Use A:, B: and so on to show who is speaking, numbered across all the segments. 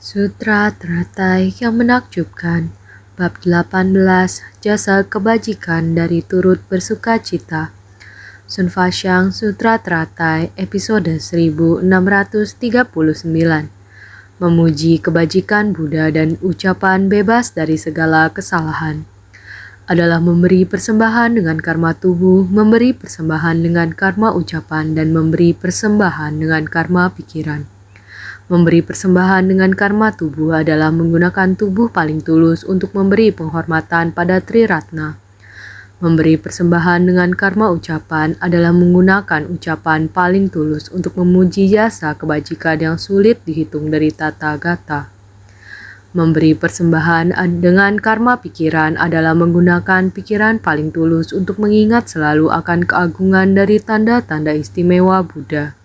A: Sutra teratai yang menakjubkan. Bab 18, Jasa kebajikan dari turut bersuka cita. Sun Fasyang Sutra Teratai episode 1639. Memuji kebajikan Buddha dan ucapan bebas dari segala kesalahan adalah memberi persembahan dengan karma tubuh, memberi persembahan dengan karma ucapan, dan memberi persembahan dengan karma pikiran. Memberi persembahan dengan karma tubuh adalah menggunakan tubuh paling tulus untuk memberi penghormatan pada Tri Ratna. Memberi persembahan dengan karma ucapan adalah menggunakan ucapan paling tulus untuk memuji jasa kebajikan yang sulit dihitung dari tata gata. Memberi persembahan dengan karma pikiran adalah menggunakan pikiran paling tulus untuk mengingat selalu akan keagungan dari tanda-tanda istimewa Buddha.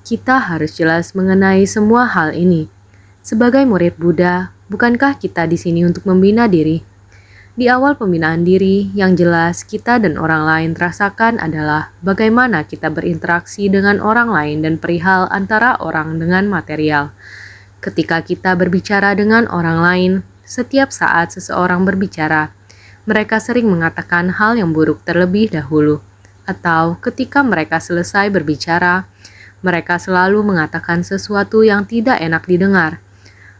A: Kita harus jelas mengenai semua hal ini. Sebagai murid Buddha, bukankah kita di sini untuk membina diri? Di awal pembinaan diri, yang jelas kita dan orang lain rasakan adalah bagaimana kita berinteraksi dengan orang lain dan perihal antara orang dengan material. Ketika kita berbicara dengan orang lain, setiap saat seseorang berbicara, mereka sering mengatakan hal yang buruk terlebih dahulu. Atau ketika mereka selesai berbicara, mereka selalu mengatakan sesuatu yang tidak enak didengar.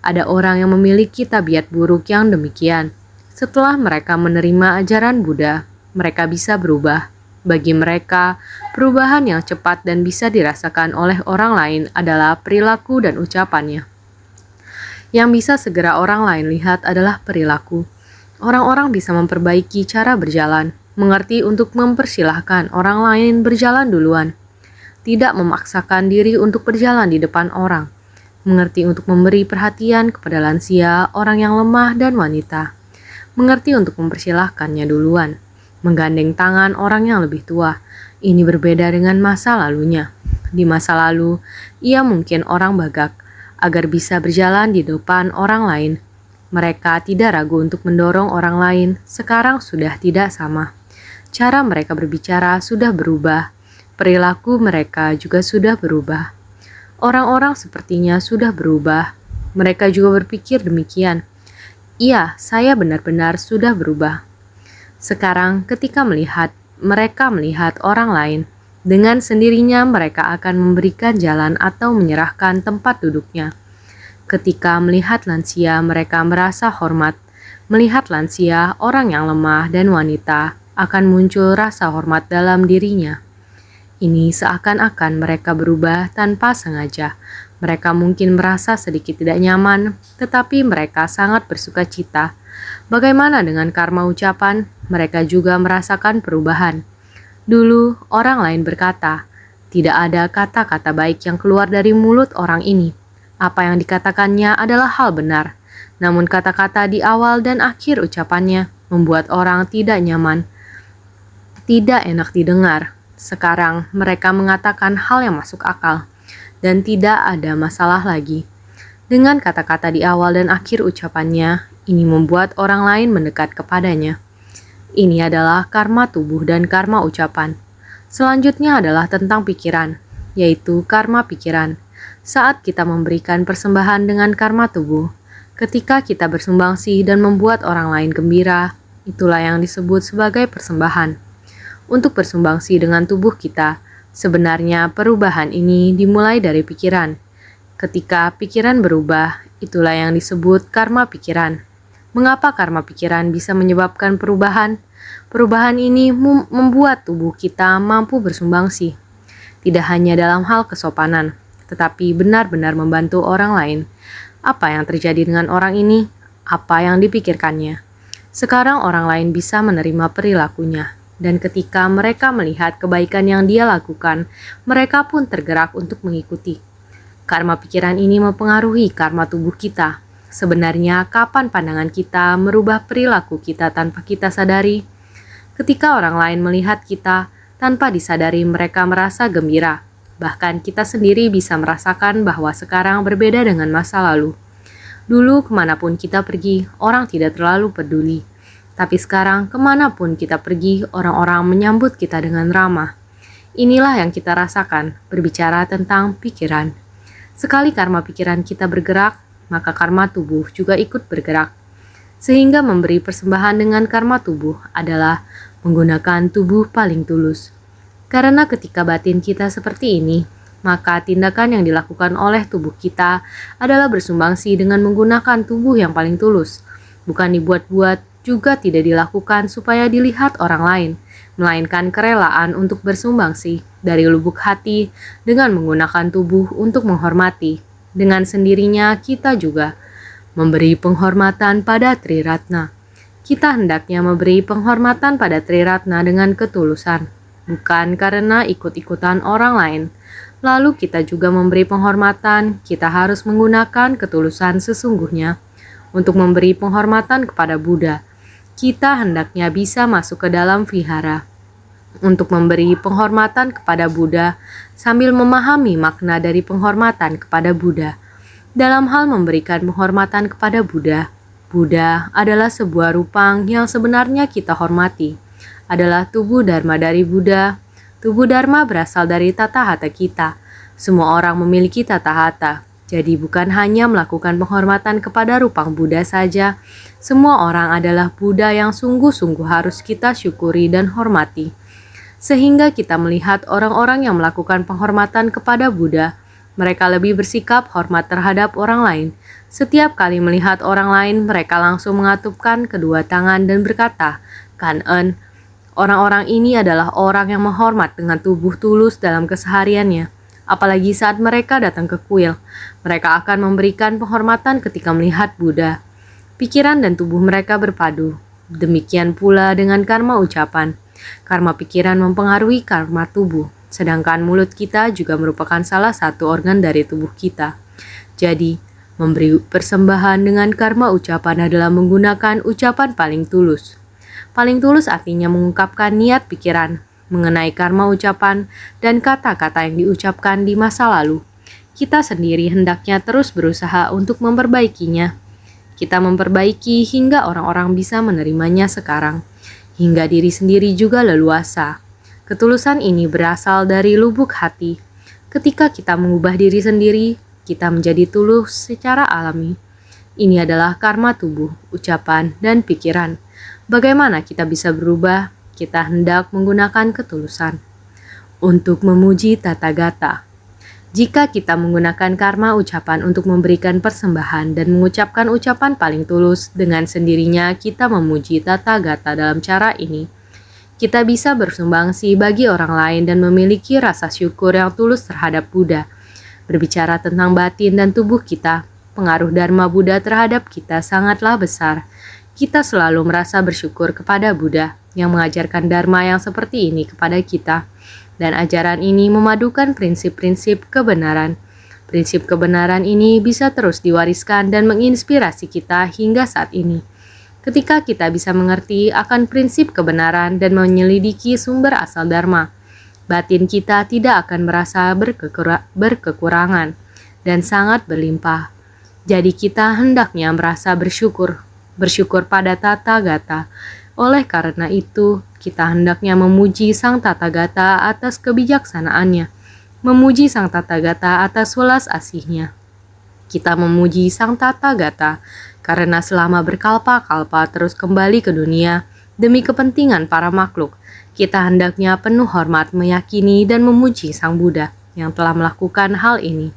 A: Ada orang yang memiliki tabiat buruk yang demikian. Setelah mereka menerima ajaran Buddha, mereka bisa berubah. Bagi mereka, perubahan yang cepat dan bisa dirasakan oleh orang lain adalah perilaku dan ucapannya. Yang bisa segera orang lain lihat adalah perilaku. Orang-orang bisa memperbaiki cara berjalan, mengerti untuk mempersilahkan orang lain berjalan duluan. Tidak memaksakan diri untuk berjalan di depan orang, mengerti untuk memberi perhatian kepada lansia, orang yang lemah, dan wanita, mengerti untuk mempersilahkannya duluan, menggandeng tangan orang yang lebih tua. Ini berbeda dengan masa lalunya. Di masa lalu, ia mungkin orang bagak, agar bisa berjalan di depan orang lain. Mereka tidak ragu untuk mendorong orang lain, sekarang sudah tidak sama. Cara mereka berbicara sudah berubah. Perilaku mereka juga sudah berubah. Orang-orang sepertinya sudah berubah. Mereka juga berpikir demikian. Iya, saya benar-benar sudah berubah. Sekarang ketika mereka melihat orang lain, dengan sendirinya mereka akan memberikan jalan atau menyerahkan tempat duduknya. Ketika melihat lansia, mereka merasa hormat. Melihat lansia, orang yang lemah dan wanita, akan muncul rasa hormat dalam dirinya. Ini seakan-akan mereka berubah tanpa sengaja. Mereka mungkin merasa sedikit tidak nyaman, tetapi mereka sangat bersuka cita. Bagaimana dengan karma ucapan? Mereka juga merasakan perubahan. Dulu, orang lain berkata, tidak ada kata-kata baik yang keluar dari mulut orang ini. Apa yang dikatakannya adalah hal benar. Namun kata-kata di awal dan akhir ucapannya membuat orang tidak nyaman, tidak enak didengar. Sekarang mereka mengatakan hal yang masuk akal dan tidak ada masalah lagi. Dengan kata-kata di awal dan akhir ucapannya, ini membuat orang lain mendekat kepadanya. Ini adalah karma tubuh dan karma ucapan. Selanjutnya adalah tentang pikiran, yaitu karma pikiran. Saat kita memberikan persembahan dengan karma tubuh, ketika kita bersumbangsi dan membuat orang lain gembira, itulah yang disebut sebagai persembahan. Untuk bersumbangsi dengan tubuh kita, sebenarnya perubahan ini dimulai dari pikiran. Ketika pikiran berubah, itulah yang disebut karma pikiran. Mengapa karma pikiran bisa menyebabkan perubahan? Perubahan ini membuat tubuh kita mampu bersumbangsi. Tidak hanya dalam hal kesopanan, tetapi benar-benar membantu orang lain. Apa yang terjadi dengan orang ini? Apa yang dipikirkannya? Sekarang orang lain bisa menerima perilakunya. Dan ketika mereka melihat kebaikan yang dia lakukan, mereka pun tergerak untuk mengikuti. Karma pikiran ini mempengaruhi karma tubuh kita. Sebenarnya, kapan pandangan kita merubah perilaku kita tanpa kita sadari? Ketika orang lain melihat kita, tanpa disadari mereka merasa gembira. Bahkan kita sendiri bisa merasakan bahwa sekarang berbeda dengan masa lalu. Dulu kemanapun kita pergi, orang tidak terlalu peduli. Tapi sekarang, kemanapun kita pergi, orang-orang menyambut kita dengan ramah. Inilah yang kita rasakan, berbicara tentang pikiran. Sekali karma pikiran kita bergerak, maka karma tubuh juga ikut bergerak. Sehingga memberi persembahan dengan karma tubuh adalah menggunakan tubuh paling tulus. Karena ketika batin kita seperti ini, maka tindakan yang dilakukan oleh tubuh kita adalah bersumbangsi dengan menggunakan tubuh yang paling tulus. Bukan dibuat-buat, juga tidak dilakukan supaya dilihat orang lain, melainkan kerelaan untuk bersumbangsi dari lubuk hati dengan menggunakan tubuh untuk menghormati. Dengan sendirinya kita juga memberi penghormatan pada Triratna. Kita hendaknya memberi penghormatan pada Triratna dengan ketulusan, bukan karena ikut-ikutan orang lain. Lalu kita juga memberi penghormatan, kita harus menggunakan ketulusan sesungguhnya. Untuk memberi penghormatan kepada Buddha, kita hendaknya bisa masuk ke dalam vihara. Untuk memberi penghormatan kepada Buddha sambil memahami makna dari penghormatan kepada Buddha. Dalam hal memberikan penghormatan kepada Buddha, Buddha adalah sebuah rupang yang sebenarnya kita hormati. Adalah tubuh Dharma dari Buddha. Tubuh Dharma berasal dari tata hata kita. Semua orang memiliki tata hata. Jadi bukan hanya melakukan penghormatan kepada rupang Buddha saja. Semua orang adalah Buddha yang sungguh-sungguh harus kita syukuri dan hormati. Sehingga kita melihat orang-orang yang melakukan penghormatan kepada Buddha, mereka lebih bersikap hormat terhadap orang lain. Setiap kali melihat orang lain, mereka langsung mengatupkan kedua tangan dan berkata, "Kan-en." Orang-orang ini adalah orang yang menghormat dengan tubuh tulus dalam kesehariannya. Apalagi saat mereka datang ke kuil, mereka akan memberikan penghormatan ketika melihat Buddha. Pikiran dan tubuh mereka berpadu. Demikian pula dengan karma ucapan. Karma pikiran mempengaruhi karma tubuh, sedangkan mulut kita juga merupakan salah satu organ dari tubuh kita. Jadi, memberi persembahan dengan karma ucapan adalah menggunakan ucapan paling tulus. Paling tulus artinya mengungkapkan niat pikiran mengenai karma ucapan dan kata-kata yang diucapkan di masa lalu. Kita sendiri hendaknya terus berusaha untuk memperbaikinya. Kita memperbaiki hingga orang-orang bisa menerimanya sekarang, hingga diri sendiri juga leluasa. Ketulusan ini berasal dari lubuk hati. Ketika kita mengubah diri sendiri, kita menjadi tulus secara alami. Ini adalah karma tubuh, ucapan, dan pikiran. Bagaimana kita bisa berubah? Kita hendak menggunakan ketulusan untuk memuji Tathagata. Jika kita menggunakan karma ucapan untuk memberikan persembahan dan mengucapkan ucapan paling tulus, dengan sendirinya kita memuji Tathagata. Dalam cara ini, kita bisa bersumbangsi bagi orang lain dan memiliki rasa syukur yang tulus terhadap Buddha. Berbicara tentang batin dan tubuh kita, pengaruh Dharma Buddha terhadap kita sangatlah besar. Kita selalu merasa bersyukur kepada Buddha yang mengajarkan Dharma yang seperti ini kepada kita. Dan ajaran ini memadukan prinsip-prinsip kebenaran. Prinsip kebenaran ini bisa terus diwariskan dan menginspirasi kita hingga saat ini. Ketika kita bisa mengerti akan prinsip kebenaran dan menyelidiki sumber asal Dharma, batin kita tidak akan merasa berkekurangan dan sangat berlimpah. Jadi kita hendaknya merasa bersyukur pada Tathagata. Oleh karena itu, kita hendaknya memuji Sang Tathagata atas kebijaksanaannya, memuji Sang Tathagata atas welas asihnya. Kita memuji Sang Tathagata karena selama berkalpa-kalpa terus kembali ke dunia demi kepentingan para makhluk. Kita hendaknya penuh hormat meyakini dan memuji Sang Buddha yang telah melakukan hal ini.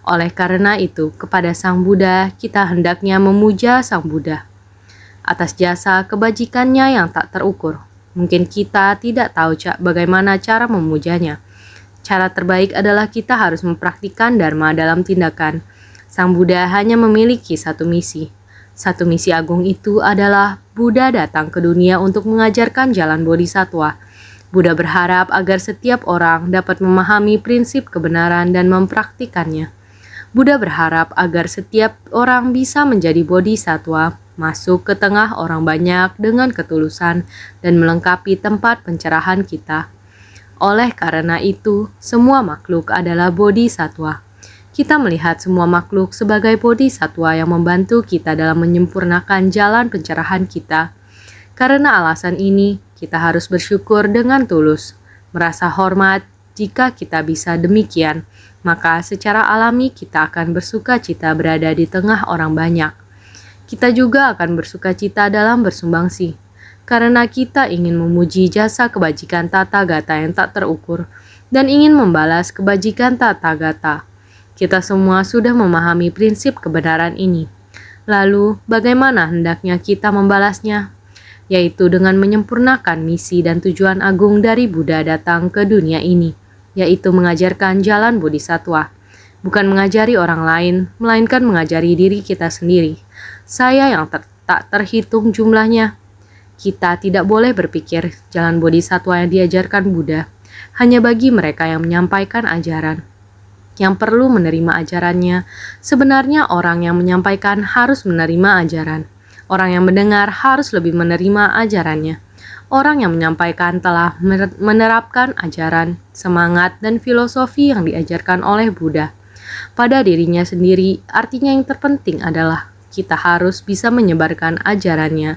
A: Oleh karena itu, kepada Sang Buddha kita hendaknya memuja Sang Buddha atas jasa kebajikannya yang tak terukur. Mungkin kita tidak tahu bagaimana cara memujanya. Cara terbaik adalah kita harus mempraktikkan Dharma dalam tindakan. Sang Buddha hanya memiliki satu misi. Satu misi agung itu adalah Buddha datang ke dunia untuk mengajarkan jalan bodhisattva. Buddha berharap agar setiap orang dapat memahami prinsip kebenaran dan mempraktikannya. Buddha berharap agar setiap orang bisa menjadi bodhisattva, masuk ke tengah orang banyak dengan ketulusan dan melengkapi tempat pencerahan kita. Oleh karena itu, semua makhluk adalah bodhisattva. Kita melihat semua makhluk sebagai bodhisattva yang membantu kita dalam menyempurnakan jalan pencerahan kita. Karena alasan ini, kita harus bersyukur dengan tulus, merasa hormat jika kita bisa demikian, maka secara alami kita akan bersuka cita berada di tengah orang banyak. Kita juga akan bersuka cita dalam bersumbangsi, karena kita ingin memuji jasa kebajikan tata gata yang tak terukur, dan ingin membalas kebajikan tata gata. Kita semua sudah memahami prinsip kebenaran ini. Lalu, bagaimana hendaknya kita membalasnya? Yaitu dengan menyempurnakan misi dan tujuan agung dari Buddha datang ke dunia ini, yaitu mengajarkan jalan bodhisattva. Bukan mengajari orang lain, melainkan mengajari diri kita sendiri. Saya yang tak terhitung jumlahnya. Kita tidak boleh berpikir jalan bodhisattva yang diajarkan Buddha hanya bagi mereka yang menyampaikan ajaran. Yang perlu menerima ajarannya, sebenarnya orang yang menyampaikan harus menerima ajaran. Orang yang mendengar harus lebih menerima ajarannya. Orang yang menyampaikan telah menerapkan ajaran, semangat, dan filosofi yang diajarkan oleh Buddha. Pada dirinya sendiri, artinya yang terpenting adalah kita harus bisa menyebarkan ajarannya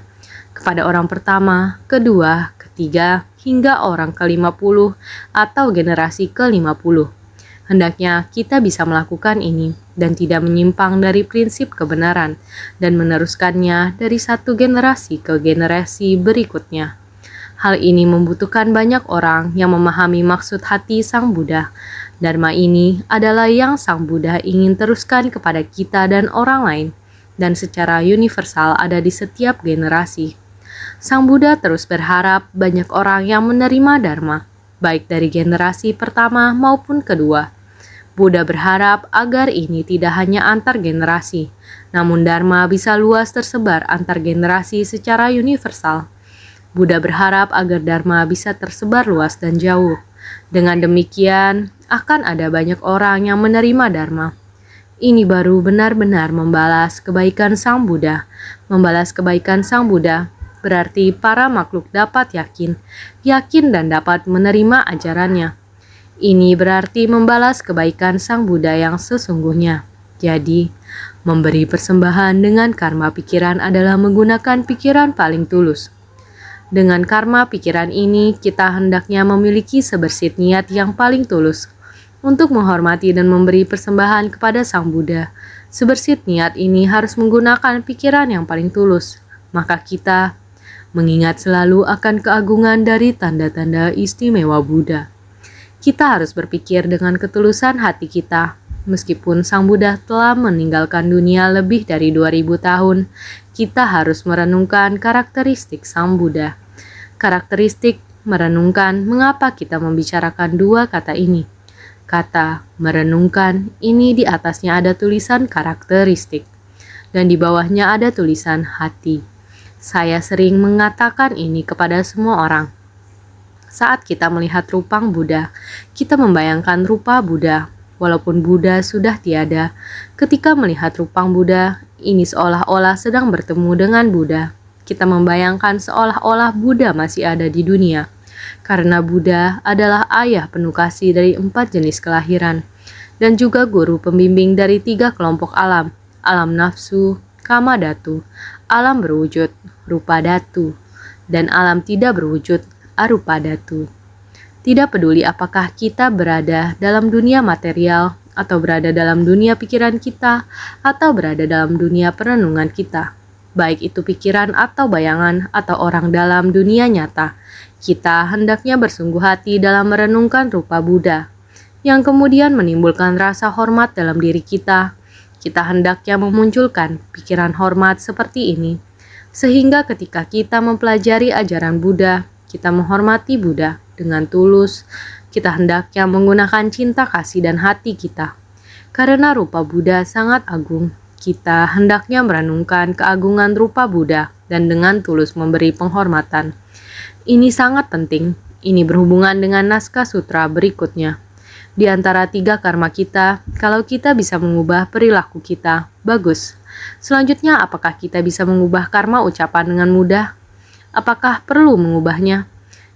A: kepada orang pertama, kedua, ketiga, hingga orang ke-50 atau generasi ke-50. Hendaknya kita bisa melakukan ini dan tidak menyimpang dari prinsip kebenaran dan meneruskannya dari satu generasi ke generasi berikutnya. Hal ini membutuhkan banyak orang yang memahami maksud hati Sang Buddha. Dharma ini adalah yang Sang Buddha ingin teruskan kepada kita dan orang lain, dan secara universal ada di setiap generasi. Sang Buddha terus berharap banyak orang yang menerima Dharma, baik dari generasi pertama maupun kedua. Buddha berharap agar ini tidak hanya antar generasi, namun Dharma bisa luas tersebar antar generasi secara universal. Buddha berharap agar Dharma bisa tersebar luas dan jauh. Dengan demikian, akan ada banyak orang yang menerima Dharma. Ini baru benar-benar membalas kebaikan Sang Buddha. Membalas kebaikan Sang Buddha berarti para makhluk dapat yakin dan dapat menerima ajarannya. Ini berarti membalas kebaikan Sang Buddha yang sesungguhnya. Jadi, memberi persembahan dengan karma pikiran adalah menggunakan pikiran paling tulus. Dengan karma pikiran ini, kita hendaknya memiliki sebersih niat yang paling tulus untuk menghormati dan memberi persembahan kepada Sang Buddha. Sebersih niat ini harus menggunakan pikiran yang paling tulus. Maka kita mengingat selalu akan keagungan dari tanda-tanda istimewa Buddha. Kita harus berpikir dengan ketulusan hati kita. Meskipun Sang Buddha telah meninggalkan dunia lebih dari 2000 tahun, kita harus merenungkan karakteristik Sang Buddha. Karakteristik merenungkan mengapa kita membicarakan dua kata ini. Kata merenungkan ini di atasnya ada tulisan karakteristik, dan di bawahnya ada tulisan hati. Saya sering mengatakan ini kepada semua orang. Saat kita melihat rupang Buddha, kita membayangkan rupa Buddha. Walaupun Buddha sudah tiada, ketika melihat rupang Buddha, ini seolah-olah sedang bertemu dengan Buddha. Kita membayangkan seolah-olah Buddha masih ada di dunia. Karena Buddha adalah ayah penuh kasih dari 4 jenis kelahiran, dan juga guru pembimbing dari 3 kelompok alam, alam nafsu, kama dhatu, alam berwujud, rupa dhatu, dan alam tidak berwujud, arupa dhatu. Tidak peduli apakah kita berada dalam dunia material, atau berada dalam dunia pikiran kita, atau berada dalam dunia perenungan kita. Baik itu pikiran atau bayangan, atau orang dalam dunia nyata. Kita hendaknya bersungguh hati dalam merenungkan rupa Buddha, yang kemudian menimbulkan rasa hormat dalam diri kita. Kita hendaknya memunculkan pikiran hormat seperti ini, sehingga ketika kita mempelajari ajaran Buddha, kita menghormati Buddha dengan tulus. Kita hendaknya menggunakan cinta kasih dan hati kita. Karena rupa Buddha sangat agung, kita hendaknya merenungkan keagungan rupa Buddha dan dengan tulus memberi penghormatan. Ini sangat penting. Ini berhubungan dengan naskah sutra berikutnya. Di antara 3 karma kita, kalau kita bisa mengubah perilaku kita, bagus. Selanjutnya, apakah kita bisa mengubah karma ucapan dengan mudah? Apakah perlu mengubahnya?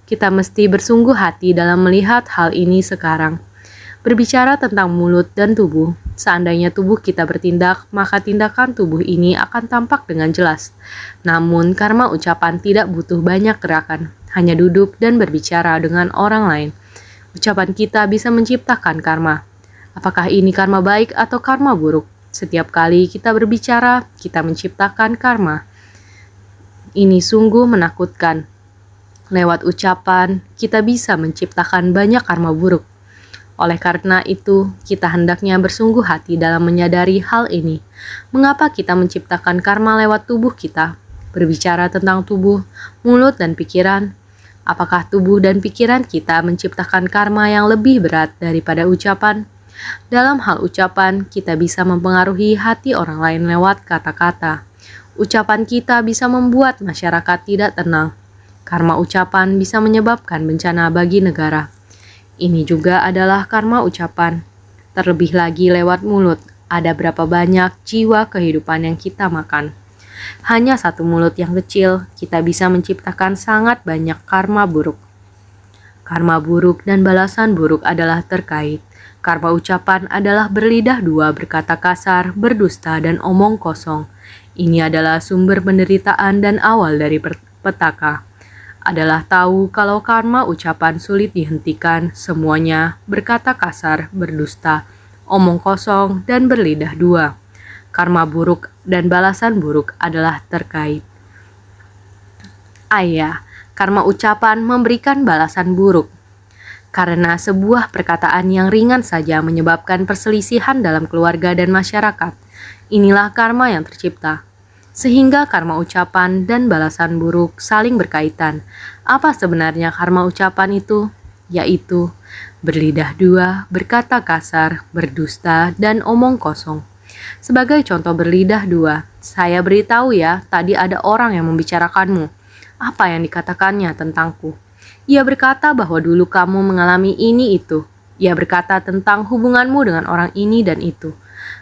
A: Kita mesti bersungguh hati dalam melihat hal ini sekarang. Berbicara tentang mulut dan tubuh, seandainya tubuh kita bertindak, maka tindakan tubuh ini akan tampak dengan jelas. Namun, karma ucapan tidak butuh banyak gerakan, hanya duduk dan berbicara dengan orang lain. Ucapan kita bisa menciptakan karma. Apakah ini karma baik atau karma buruk? Setiap kali kita berbicara, kita menciptakan karma. Ini sungguh menakutkan. Lewat ucapan, kita bisa menciptakan banyak karma buruk. Oleh karena itu, kita hendaknya bersungguh hati dalam menyadari hal ini. Mengapa kita menciptakan karma lewat tubuh kita? Berbicara tentang tubuh, mulut, dan pikiran. Apakah tubuh dan pikiran kita menciptakan karma yang lebih berat daripada ucapan? Dalam hal ucapan, kita bisa mempengaruhi hati orang lain lewat kata-kata. Ucapan kita bisa membuat masyarakat tidak tenang. Karma ucapan bisa menyebabkan bencana bagi negara. Ini juga adalah karma ucapan. Terlebih lagi lewat mulut, ada berapa banyak jiwa kehidupan yang kita makan. Hanya satu mulut yang kecil, kita bisa menciptakan sangat banyak karma buruk. Karma buruk dan balasan buruk adalah terkait. Karma ucapan adalah berlidah dua, berkata kasar, berdusta, dan omong kosong. Ini adalah sumber penderitaan dan awal dari petaka. Adalah tahu kalau karma ucapan sulit dihentikan, semuanya berkata kasar, berdusta, omong kosong, dan berlidah dua. Karma buruk dan balasan buruk adalah terkait. Karma ucapan memberikan balasan buruk. Karena sebuah perkataan yang ringan saja menyebabkan perselisihan dalam keluarga dan masyarakat. Inilah karma yang tercipta. Sehingga karma ucapan dan balasan buruk saling berkaitan. Apa sebenarnya karma ucapan itu? Yaitu berlidah dua, berkata kasar, berdusta, dan omong kosong. Sebagai contoh berlidah dua, saya beritahu ya, tadi ada orang yang membicarakanmu. Apa yang dikatakannya tentangku? Ia berkata bahwa dulu kamu mengalami ini itu. Ia berkata tentang hubunganmu dengan orang ini dan itu.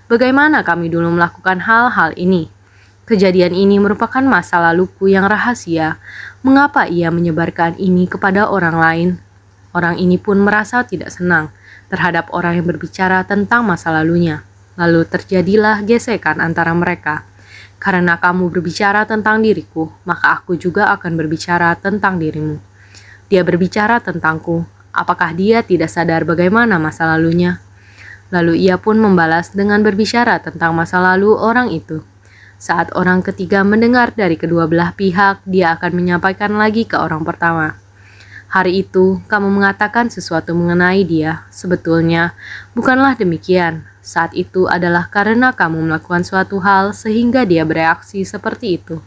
A: Bagaimana kami dulu melakukan hal-hal ini? Kejadian ini merupakan masa laluku yang rahasia. Mengapa ia menyebarkan ini kepada orang lain? Orang ini pun merasa tidak senang terhadap orang yang berbicara tentang masa lalunya. Lalu terjadilah gesekan antara mereka. Karena kamu berbicara tentang diriku, maka aku juga akan berbicara tentang dirimu. Dia berbicara tentangku. Apakah dia tidak sadar bagaimana masa lalunya? Lalu ia pun membalas dengan berbicara tentang masa lalu orang itu. Saat orang ketiga mendengar dari kedua belah pihak, dia akan menyampaikan lagi ke orang pertama. Hari itu, kamu mengatakan sesuatu mengenai dia. Sebetulnya, bukanlah demikian. Saat itu adalah karena kamu melakukan suatu hal sehingga dia bereaksi seperti itu.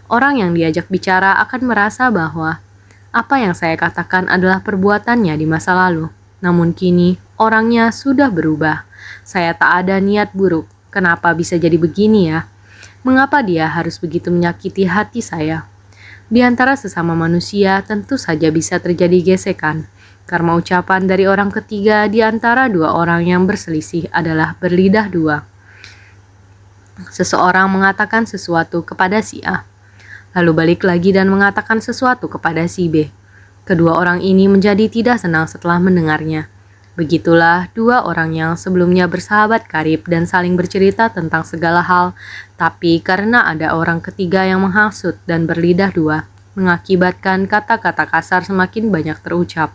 A: Orang yang diajak bicara akan merasa bahwa apa yang saya katakan adalah perbuatannya di masa lalu. Namun kini, orangnya sudah berubah. Saya tak ada niat buruk. Kenapa bisa jadi begini ya? Mengapa dia harus begitu menyakiti hati saya? Di antara sesama manusia tentu saja bisa terjadi gesekan. Karma ucapan dari orang ketiga di antara dua orang yang berselisih adalah berlidah dua. Seseorang mengatakan sesuatu kepada si A, lalu balik lagi dan mengatakan sesuatu kepada si B. Kedua orang ini menjadi tidak senang setelah mendengarnya. Begitulah dua orang yang sebelumnya bersahabat karib dan saling bercerita tentang segala hal, tapi karena ada orang ketiga yang menghasut dan berlidah dua, mengakibatkan kata-kata kasar semakin banyak terucap.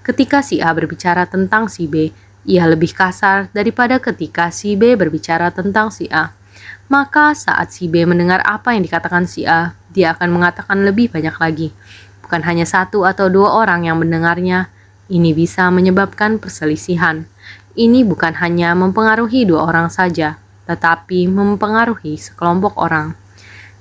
A: Ketika si A berbicara tentang si B, ia lebih kasar daripada ketika si B berbicara tentang si A. Maka saat si B mendengar apa yang dikatakan si A, dia akan mengatakan lebih banyak lagi. Bukan hanya satu atau dua orang yang mendengarnya, ini bisa menyebabkan perselisihan. Ini bukan hanya mempengaruhi dua orang saja, tetapi mempengaruhi sekelompok orang.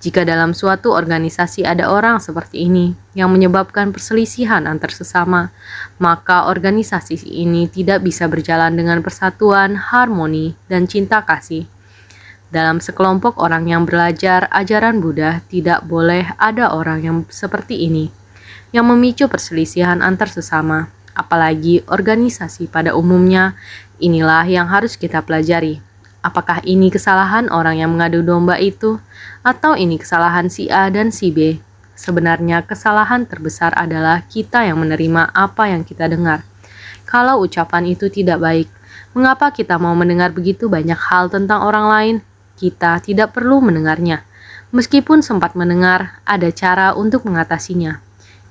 A: Jika dalam suatu organisasi ada orang seperti ini yang menyebabkan perselisihan antar sesama, maka organisasi ini tidak bisa berjalan dengan persatuan, harmoni, dan cinta kasih. Dalam sekelompok orang yang belajar ajaran Buddha, tidak boleh ada orang yang seperti ini, yang memicu perselisihan antar sesama, apalagi organisasi pada umumnya. Inilah yang harus kita pelajari. Apakah ini kesalahan orang yang mengadu domba itu, atau ini kesalahan si A dan si B? Sebenarnya kesalahan terbesar adalah kita yang menerima apa yang kita dengar. Kalau ucapan itu tidak baik, mengapa kita mau mendengar begitu banyak hal tentang orang lain? Kita tidak perlu mendengarnya. Meskipun sempat mendengar, ada cara untuk mengatasinya.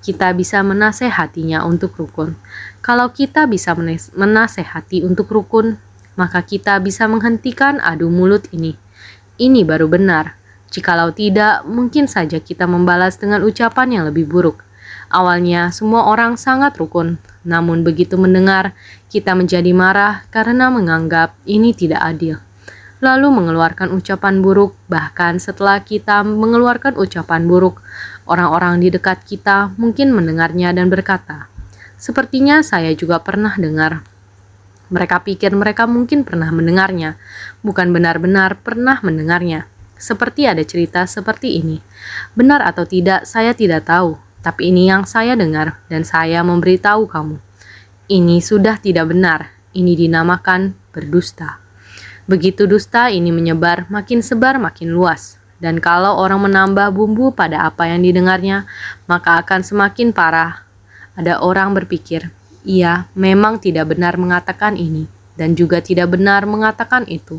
A: kita bisa menasehatinya untuk rukun. Kalau kita bisa menasehati untuk rukun, maka kita bisa menghentikan adu mulut ini. Ini baru benar. Jikalau tidak, mungkin saja kita membalas dengan ucapan yang lebih buruk. Awalnya semua orang sangat rukun, namun begitu mendengar, kita menjadi marah karena menganggap ini tidak adil. Lalu mengeluarkan ucapan buruk, bahkan setelah kita mengeluarkan ucapan buruk, orang-orang di dekat kita mungkin mendengarnya dan berkata, "Sepertinya saya juga pernah dengar." Mereka pikir mereka mungkin pernah mendengarnya, bukan benar-benar pernah mendengarnya. Seperti ada cerita seperti ini. Benar atau tidak, saya tidak tahu. Tapi ini yang saya dengar dan saya memberitahu kamu. Ini sudah tidak benar. Ini dinamakan berdusta. Begitu dusta ini menyebar, makin sebar makin luas. Dan kalau orang menambah bumbu pada apa yang didengarnya, maka akan semakin parah. Ada orang berpikir, ia memang tidak benar mengatakan ini dan juga tidak benar mengatakan itu.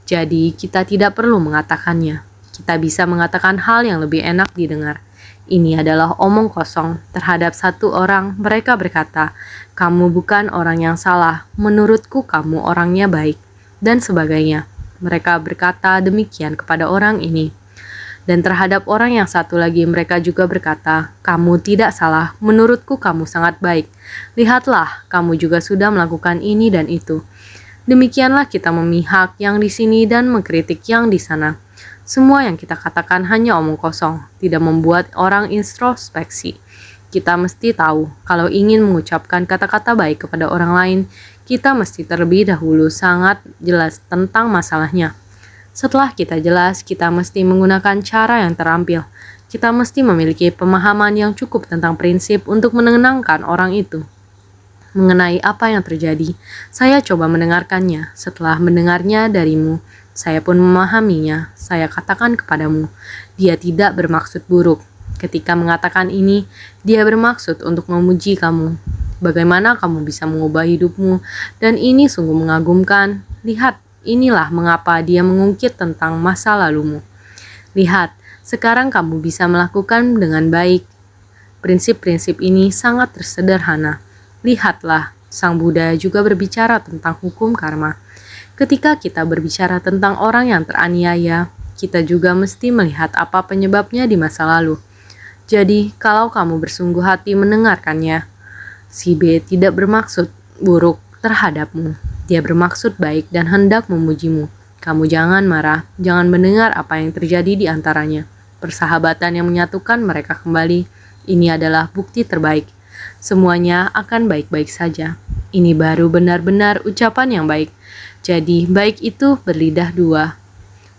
A: Jadi kita tidak perlu mengatakannya. Kita bisa mengatakan hal yang lebih enak didengar. Ini adalah omong kosong terhadap satu orang. Mereka berkata, "Kamu bukan orang yang salah, menurutku kamu orangnya baik," dan sebagainya. Mereka berkata demikian kepada orang ini. Dan terhadap orang yang satu lagi mereka juga berkata, "Kamu tidak salah, menurutku kamu sangat baik. Lihatlah, kamu juga sudah melakukan ini dan itu." Demikianlah kita memihak yang di sini dan mengkritik yang di sana. Semua yang kita katakan hanya omong kosong, tidak membuat orang introspeksi. Kita mesti tahu, kalau ingin mengucapkan kata-kata baik kepada orang lain, kita mesti terlebih dahulu sangat jelas tentang masalahnya. Setelah kita jelas, kita mesti menggunakan cara yang terampil. Kita mesti memiliki pemahaman yang cukup tentang prinsip untuk menenangkan orang itu. Mengenai apa yang terjadi, saya coba mendengarkannya. Setelah mendengarnya darimu, saya pun memahaminya. Saya katakan kepadamu, dia tidak bermaksud buruk. Ketika mengatakan ini, dia bermaksud untuk memuji kamu. Bagaimana kamu bisa mengubah hidupmu, dan ini sungguh mengagumkan. Lihat, inilah mengapa dia mengungkit tentang masa lalumu. Lihat, sekarang kamu bisa melakukan dengan baik. Prinsip-prinsip ini sangat sederhana. Lihatlah, Sang Buddha juga berbicara tentang hukum karma. Ketika kita berbicara tentang orang yang teraniaya, kita juga mesti melihat apa penyebabnya di masa lalu. Jadi, kalau kamu bersungguh hati mendengarkannya, si B tidak bermaksud buruk terhadapmu. Dia bermaksud baik dan hendak memujimu. Kamu jangan marah, jangan mendengar apa yang terjadi di antaranya. Persahabatan yang menyatukan mereka kembali, ini adalah bukti terbaik. Semuanya akan baik-baik saja. Ini baru benar-benar ucapan yang baik. Jadi, baik itu berlidah dua,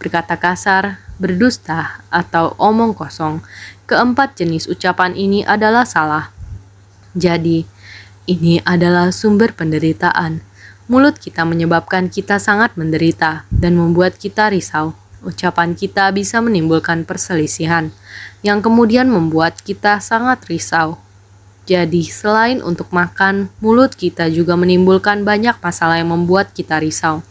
A: berkata kasar, berdusta, atau omong kosong. Keempat jenis ucapan ini adalah salah. Jadi, ini adalah sumber penderitaan. Mulut kita menyebabkan kita sangat menderita dan membuat kita risau. Ucapan kita bisa menimbulkan perselisihan, yang kemudian membuat kita sangat risau. Jadi, selain untuk makan, mulut kita juga menimbulkan banyak masalah yang membuat kita risau.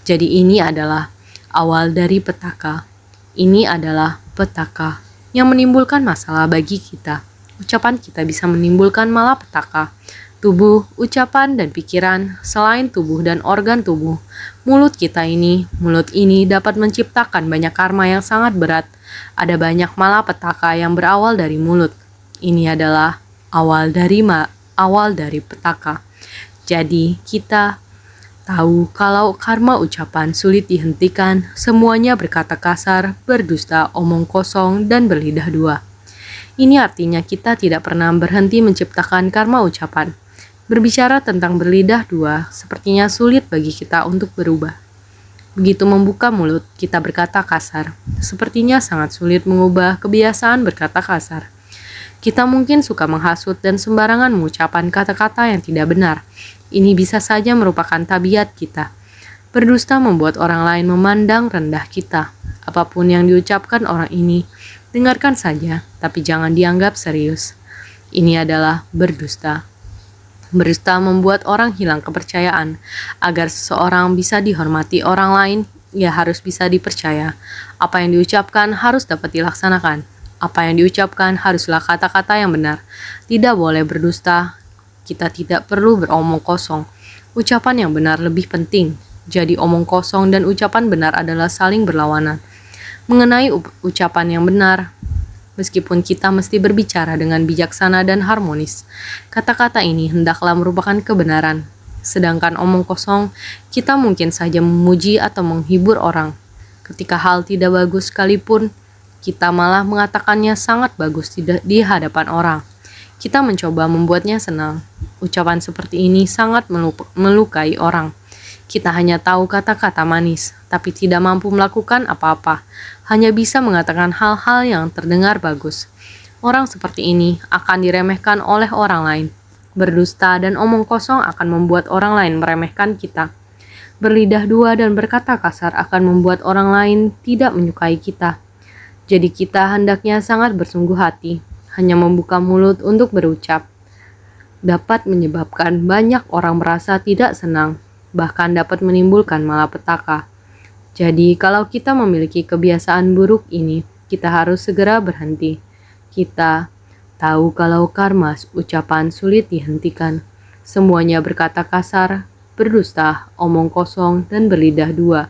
A: Jadi, ini adalah awal dari petaka. Ini adalah petaka yang menimbulkan masalah bagi kita. Ucapan kita bisa menimbulkan malapetaka. Tubuh, ucapan, dan pikiran, selain tubuh dan organ tubuh, mulut ini dapat menciptakan banyak karma yang sangat berat. Ada banyak malapetaka yang berawal dari mulut. Ini adalah awal dari petaka. Jadi kita tahu kalau karma ucapan sulit dihentikan, semuanya berkata kasar, berdusta, omong kosong, dan berlidah dua. Ini artinya kita tidak pernah berhenti menciptakan karma ucapan. Berbicara tentang berlidah dua, sepertinya sulit bagi kita untuk berubah. Begitu membuka mulut, kita berkata kasar. Sepertinya sangat sulit mengubah kebiasaan berkata kasar. Kita mungkin suka menghasut dan sembarangan mengucapkan kata-kata yang tidak benar. Ini bisa saja merupakan tabiat kita. Berdusta membuat orang lain memandang rendah kita. Apapun yang diucapkan orang ini, dengarkan saja, tapi jangan dianggap serius. Ini adalah berdusta. Berdusta membuat orang hilang kepercayaan. Agar seseorang bisa dihormati orang lain, ia harus bisa dipercaya. Apa yang diucapkan harus dapat dilaksanakan. Apa yang diucapkan haruslah kata-kata yang benar. Tidak boleh berdusta. Kita tidak perlu beromong kosong. Ucapan yang benar lebih penting. Jadi omong kosong dan ucapan benar adalah saling berlawanan. Mengenai ucapan yang benar, meskipun kita mesti berbicara dengan bijaksana dan harmonis, kata-kata ini hendaklah merupakan kebenaran. Sedangkan omong kosong, kita mungkin saja memuji atau menghibur orang. Ketika hal tidak bagus sekalipun, kita malah mengatakannya sangat bagus di hadapan orang. Kita mencoba membuatnya senang. Ucapan seperti ini sangat melukai orang. Kita hanya tahu kata-kata manis, tapi tidak mampu melakukan apa-apa. Hanya bisa mengatakan hal-hal yang terdengar bagus. Orang seperti ini akan diremehkan oleh orang lain. Berdusta dan omong kosong akan membuat orang lain meremehkan kita. Berlidah dua dan berkata kasar akan membuat orang lain tidak menyukai kita. Jadi kita hendaknya sangat bersungguh hati, hanya membuka mulut untuk berucap. Dapat menyebabkan banyak orang merasa tidak senang, bahkan dapat menimbulkan malapetaka. Jadi kalau kita memiliki kebiasaan buruk ini, kita harus segera berhenti. Kita tahu kalau karma ucapan sulit dihentikan. Semuanya berkata kasar, berdusta, omong kosong, dan berlidah dua.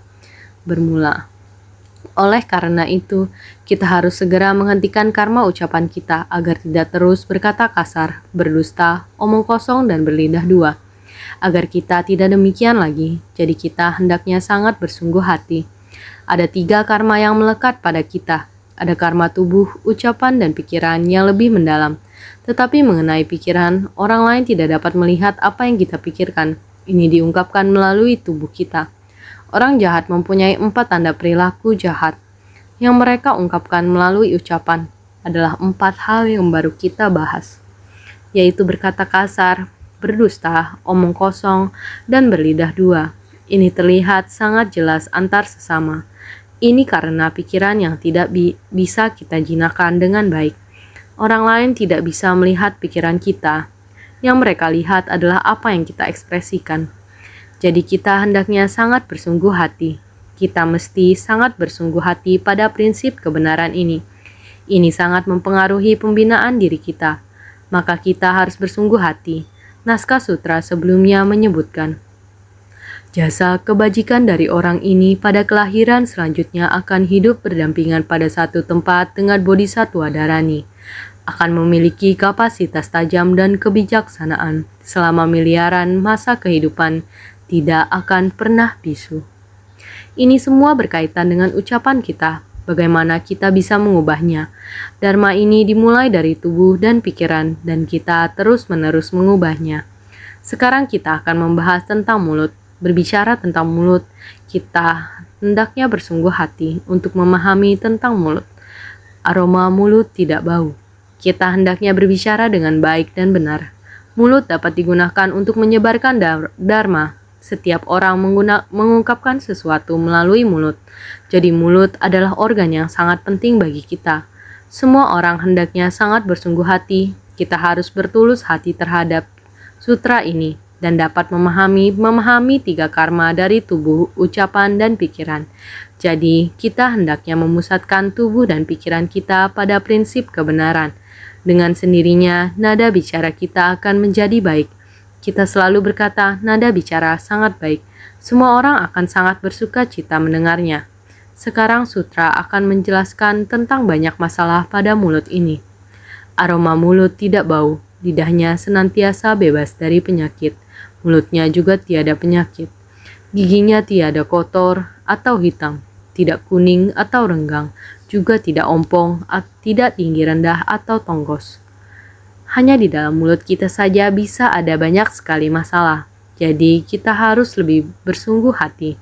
A: Bermula. Oleh karena itu, kita harus segera menghentikan karma ucapan kita agar tidak terus berkata kasar, berdusta, omong kosong, dan berlidah dua. Agar kita tidak demikian lagi, jadi kita hendaknya sangat bersungguh hati. Ada 3 karma yang melekat pada kita. Ada karma tubuh, ucapan, dan pikiran yang lebih mendalam. Tetapi mengenai pikiran, orang lain tidak dapat melihat apa yang kita pikirkan. Ini diungkapkan melalui tubuh kita. Orang jahat mempunyai 4 tanda perilaku jahat. Yang mereka ungkapkan melalui ucapan adalah 4 hal yang baru kita bahas. Yaitu berkata kasar, berdusta, omong kosong, dan berlidah dua. Ini terlihat sangat jelas antar sesama. Ini karena pikiran yang tidak bisa kita jinakkan dengan baik. Orang lain tidak bisa melihat pikiran kita. Yang mereka lihat adalah apa yang kita ekspresikan. Jadi kita hendaknya sangat bersungguh hati. Kita mesti sangat bersungguh hati pada prinsip kebenaran ini. Ini sangat mempengaruhi pembinaan diri kita. Maka kita harus bersungguh hati. Naskah sutra sebelumnya menyebutkan, jasa kebajikan dari orang ini pada kelahiran selanjutnya akan hidup berdampingan pada satu tempat dengan bodhisattva dharani. Akan memiliki kapasitas tajam dan kebijaksanaan selama miliaran masa kehidupan, tidak akan pernah bisu. Ini semua berkaitan dengan ucapan kita, bagaimana kita bisa mengubahnya. Dharma ini dimulai dari tubuh dan pikiran, dan kita terus-menerus mengubahnya. Sekarang kita akan membahas tentang mulut. Berbicara tentang mulut, kita hendaknya bersungguh hati untuk memahami tentang mulut. Aroma mulut tidak bau. Kita hendaknya berbicara dengan baik dan benar. Mulut dapat digunakan untuk menyebarkan dharma. Setiap orang mengungkapkan sesuatu melalui mulut. Jadi mulut adalah organ yang sangat penting bagi kita. Semua orang hendaknya sangat bersungguh hati. Kita harus bertulus hati terhadap sutra ini dan dapat memahami 3 karma dari tubuh, ucapan, dan pikiran. Jadi kita hendaknya memusatkan tubuh dan pikiran kita pada prinsip kebenaran. Dengan sendirinya, nada bicara kita akan menjadi baik. Kita selalu berkata, nada bicara sangat baik. Semua orang akan sangat bersuka cita mendengarnya. Sekarang sutra akan menjelaskan tentang banyak masalah pada mulut ini. Aroma mulut tidak bau, lidahnya senantiasa bebas dari penyakit. Mulutnya juga tiada penyakit. Giginya tiada kotor atau hitam, tidak kuning atau renggang, juga tidak ompong, tidak tinggi rendah atau tonggos. Hanya di dalam mulut kita saja bisa ada banyak sekali masalah. Jadi kita harus lebih bersungguh hati.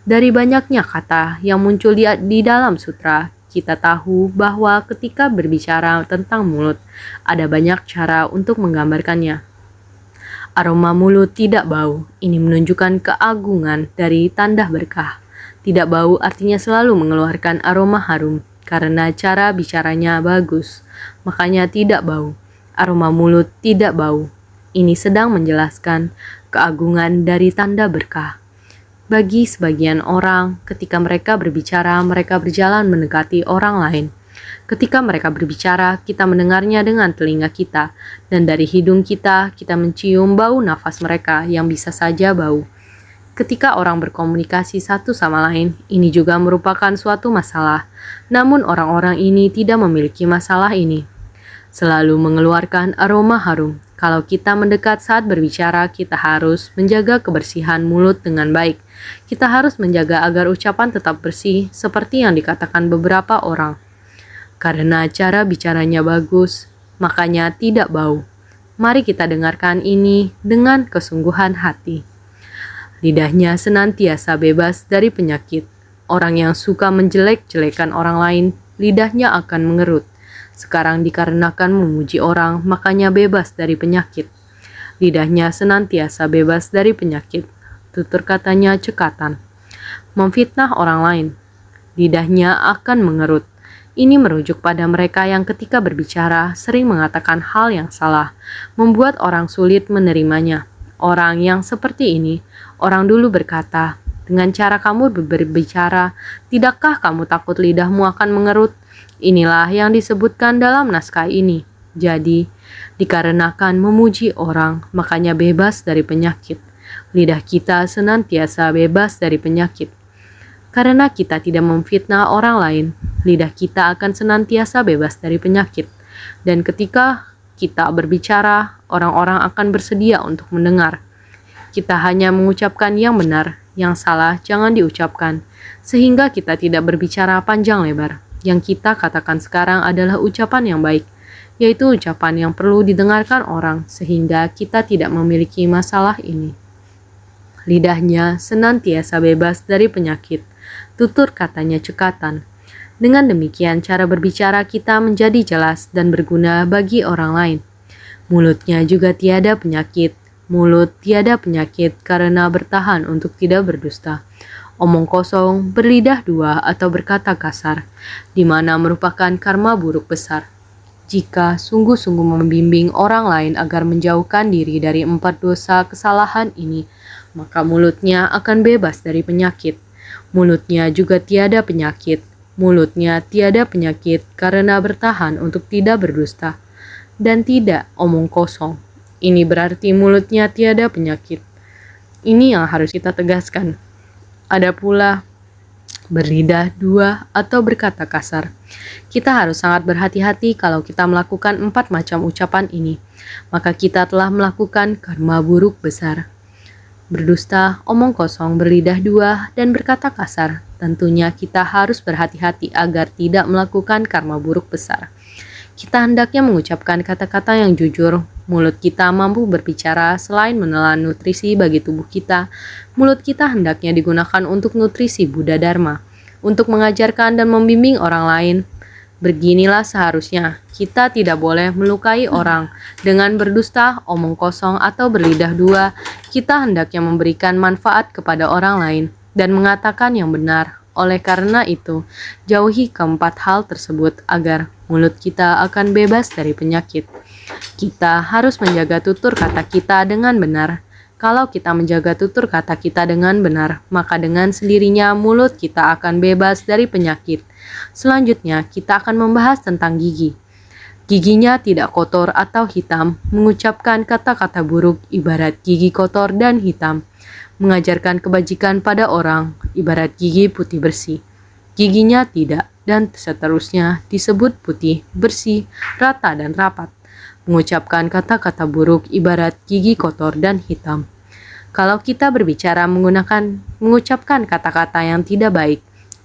A: Dari banyaknya kata yang muncul di dalam sutra, kita tahu bahwa ketika berbicara tentang mulut, ada banyak cara untuk menggambarkannya. Aroma mulut tidak bau. Ini menunjukkan keagungan dari tanda berkah. Tidak bau artinya selalu mengeluarkan aroma harum, karena cara bicaranya bagus. Makanya tidak bau. Aroma mulut tidak bau. Ini sedang menjelaskan keagungan dari tanda berkah. Bagi sebagian orang, ketika mereka berbicara, mereka berjalan mendekati orang lain. Ketika mereka berbicara, kita mendengarnya dengan telinga kita, dan dari hidung kita, kita mencium bau nafas mereka yang bisa saja bau. Ketika orang berkomunikasi satu sama lain, ini juga merupakan suatu masalah. Namun orang-orang ini tidak memiliki masalah ini. Selalu mengeluarkan aroma harum. Kalau kita mendekat saat berbicara, kita harus menjaga kebersihan mulut dengan baik. Kita harus menjaga agar ucapan tetap bersih, seperti yang dikatakan beberapa orang. Karena cara bicaranya bagus, makanya tidak bau. Mari kita dengarkan ini dengan kesungguhan hati. Lidahnya senantiasa bebas dari penyakit. Orang yang suka menjelek-jelekan orang lain, lidahnya akan mengerut. Sekarang dikarenakan memuji orang, makanya bebas dari penyakit. Lidahnya senantiasa bebas dari penyakit. Tutur katanya cekatan. Memfitnah orang lain. Lidahnya akan mengerut. Ini merujuk pada mereka yang ketika berbicara sering mengatakan hal yang salah, membuat orang sulit menerimanya. Orang yang seperti ini, orang dulu berkata, dengan cara kamu berbicara, tidakkah kamu takut lidahmu akan mengerut? Inilah yang disebutkan dalam naskah ini. Jadi, dikarenakan memuji orang, makanya bebas dari penyakit. Lidah kita senantiasa bebas dari penyakit. Karena kita tidak memfitnah orang lain, lidah kita akan senantiasa bebas dari penyakit. Dan ketika kita berbicara, orang-orang akan bersedia untuk mendengar. Kita hanya mengucapkan yang benar, yang salah jangan diucapkan, sehingga kita tidak berbicara panjang lebar. Yang kita katakan sekarang adalah ucapan yang baik, yaitu ucapan yang perlu didengarkan orang, sehingga kita tidak memiliki masalah ini. Lidahnya senantiasa bebas dari penyakit. Tutur katanya cekatan. Dengan demikian, cara berbicara kita menjadi jelas dan berguna bagi orang lain. Mulutnya juga tiada penyakit. Mulut tiada penyakit karena bertahan untuk tidak berdusta. Omong kosong, berlidah dua atau berkata kasar, di mana merupakan karma buruk besar. Jika sungguh-sungguh membimbing orang lain agar menjauhkan diri dari 4 dosa kesalahan ini, maka mulutnya akan bebas dari penyakit. Mulutnya juga tiada penyakit. Mulutnya tiada penyakit karena bertahan untuk tidak berdusta dan tidak omong kosong. Ini berarti mulutnya tiada penyakit. Ini yang harus kita tegaskan. Ada pula berlidah dua atau berkata kasar. Kita harus sangat berhati-hati kalau kita melakukan 4 macam ucapan ini. Maka kita telah melakukan karma buruk besar. Berdusta, omong kosong, berlidah dua, dan berkata kasar. Tentunya kita harus berhati-hati agar tidak melakukan karma buruk besar. Kita hendaknya mengucapkan kata-kata yang jujur. Mulut kita mampu berbicara selain menelan nutrisi bagi tubuh kita. Mulut kita hendaknya digunakan untuk nutrisi Buddha Dharma, untuk mengajarkan dan membimbing orang lain. Beginilah seharusnya, kita tidak boleh melukai orang dengan berdusta, omong kosong, atau berlidah dua. Kita hendaknya memberikan manfaat kepada orang lain dan mengatakan yang benar. Oleh karena itu, jauhi keempat hal tersebut agar mulut kita akan bebas dari penyakit. Kita harus menjaga tutur kata kita dengan benar. Kalau kita menjaga tutur kata kita dengan benar, maka dengan sendirinya mulut kita akan bebas dari penyakit. Selanjutnya, kita akan membahas tentang gigi. Giginya tidak kotor atau hitam, mengucapkan kata-kata buruk ibarat gigi kotor dan hitam. Mengajarkan kebajikan pada orang, ibarat gigi putih bersih. Giginya tidak, dan seterusnya disebut putih, bersih, rata, dan rapat. Mengucapkan kata-kata buruk ibarat gigi kotor dan hitam. Kalau kita berbicara mengucapkan kata-kata yang tidak baik,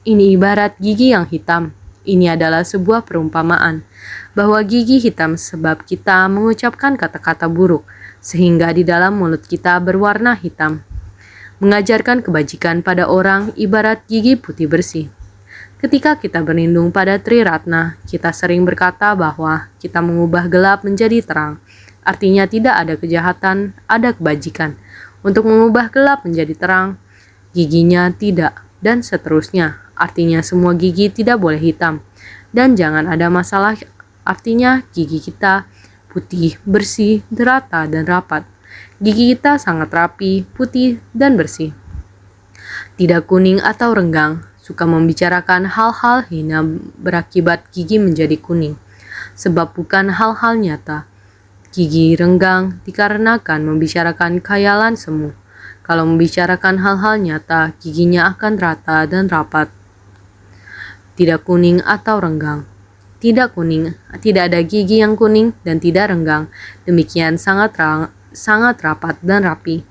A: ini ibarat gigi yang hitam. Ini adalah sebuah perumpamaan bahwa gigi hitam sebab kita mengucapkan kata-kata buruk, sehingga di dalam mulut kita berwarna hitam. Mengajarkan kebajikan pada orang ibarat gigi putih bersih. Ketika kita berlindung pada Tri Ratna, kita sering berkata bahwa kita mengubah gelap menjadi terang. Artinya tidak ada kejahatan, ada kebajikan. Untuk mengubah gelap menjadi terang, giginya tidak, dan seterusnya. Artinya semua gigi tidak boleh hitam. Dan jangan ada masalah, artinya gigi kita putih, bersih, rata, dan rapat. Gigi kita sangat rapi, putih, dan bersih. Tidak kuning atau renggang. suka membicarakan hal-hal hina berakibat gigi menjadi kuning, sebab bukan hal-hal nyata. Gigi renggang dikarenakan membicarakan khayalan semu. Kalau membicarakan hal-hal nyata, giginya akan rata dan rapat, tidak kuning atau renggang. Tidak kuning, tidak ada gigi yang kuning dan tidak renggang. Demikian sangat rapat dan rapi.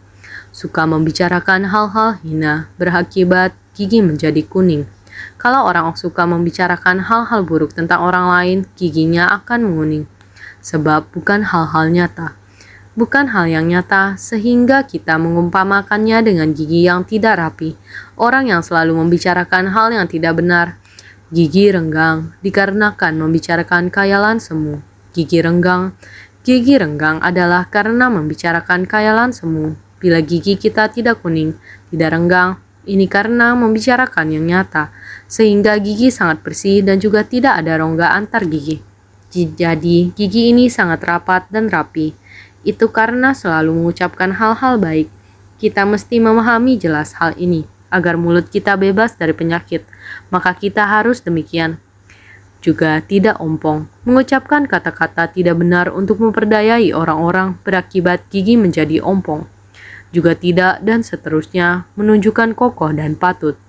A: Suka membicarakan hal-hal hina berakibat gigi menjadi kuning. Kalau orang suka membicarakan hal-hal buruk tentang orang lain, giginya akan menguning. Sebab bukan hal-hal nyata. Bukan hal yang nyata sehingga kita mengumpamakannya dengan gigi yang tidak rapi. Orang yang selalu membicarakan hal yang tidak benar. Gigi renggang dikarenakan membicarakan khayalan semu. Gigi renggang adalah karena membicarakan khayalan semu. Bila gigi kita tidak kuning, tidak renggang, ini karena membicarakan yang nyata, sehingga gigi sangat bersih dan juga tidak ada rongga antar gigi. Jadi, gigi ini sangat rapat dan rapi. Itu karena selalu mengucapkan hal-hal baik. Kita mesti memahami jelas hal ini, agar mulut kita bebas dari penyakit. Maka kita harus demikian. Juga tidak ompong, mengucapkan kata-kata tidak benar untuk memperdayai orang-orang berakibat gigi menjadi ompong. Juga tidak dan seterusnya menunjukkan kokoh dan patut.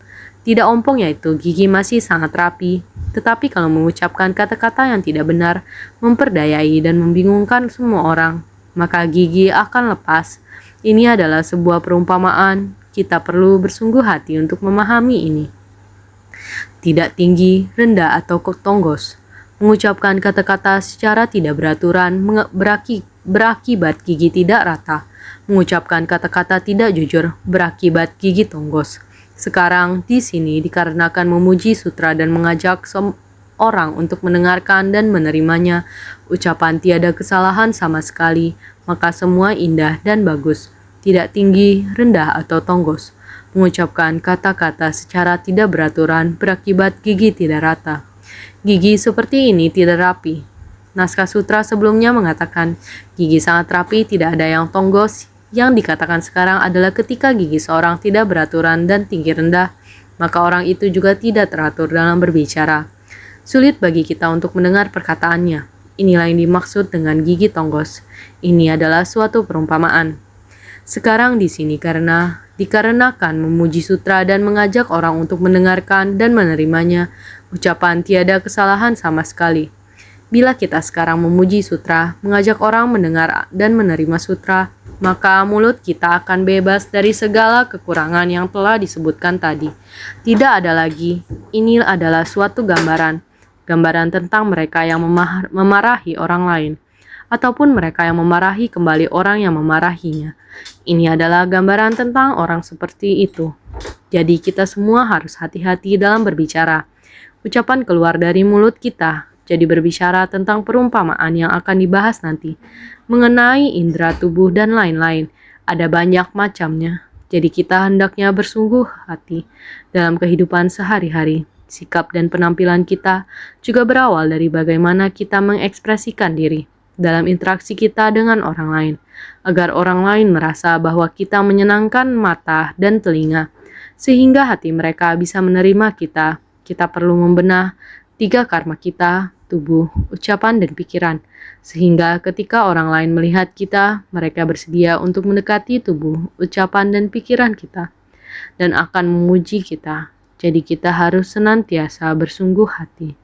A: Tidak ompong yaitu gigi masih sangat rapi, tetapi kalau mengucapkan kata-kata yang tidak benar, memperdayai dan membingungkan semua orang, maka gigi akan lepas. Ini adalah sebuah perumpamaan, kita perlu bersungguh hati untuk memahami ini. Tidak tinggi, rendah atau tonggos. Mengucapkan kata-kata secara tidak beraturan berakibat gigi tidak rata. Mengucapkan kata-kata tidak jujur berakibat gigi tonggos. Sekarang di sini dikarenakan memuji sutra dan mengajak orang untuk mendengarkan dan menerimanya, ucapan tiada kesalahan sama sekali, maka semua indah dan bagus. Tidak tinggi, rendah atau tonggos. Mengucapkan kata-kata secara tidak beraturan berakibat gigi tidak rata. Gigi seperti ini tidak rapi. Naskah sutra sebelumnya mengatakan gigi sangat rapi, tidak ada yang tonggos. Yang dikatakan sekarang adalah ketika gigi seorang tidak beraturan dan tinggi rendah, maka orang itu juga tidak teratur dalam berbicara. Sulit bagi kita untuk mendengar perkataannya. Inilah yang dimaksud dengan gigi tonggos. Ini adalah suatu perumpamaan. Sekarang di sini dikarenakan memuji sutra dan mengajak orang untuk mendengarkan dan menerimanya, ucapan tiada kesalahan sama sekali. Bila kita sekarang memuji sutra, mengajak orang mendengar dan menerima sutra, maka mulut kita akan bebas dari segala kekurangan yang telah disebutkan tadi. Tidak ada lagi. Ini adalah suatu gambaran tentang mereka yang memarahi orang lain, ataupun mereka yang memarahi kembali orang yang memarahinya. Ini adalah gambaran tentang orang seperti itu. Jadi kita semua harus hati-hati dalam berbicara. Ucapan keluar dari mulut kita jadi berbicara tentang perumpamaan yang akan dibahas nanti, mengenai indera tubuh dan lain-lain. Ada banyak macamnya. Jadi kita hendaknya bersungguh hati dalam kehidupan sehari-hari. Sikap dan penampilan kita juga berawal dari bagaimana kita mengekspresikan diri dalam interaksi kita dengan orang lain, agar orang lain merasa bahwa kita menyenangkan mata dan telinga, sehingga hati mereka bisa menerima kita. Kita perlu membenah 3 karma kita, tubuh, ucapan, dan pikiran, sehingga ketika orang lain melihat kita, mereka bersedia untuk mendekati tubuh, ucapan, dan pikiran kita, dan akan memuji kita. Jadi kita harus senantiasa bersungguh hati.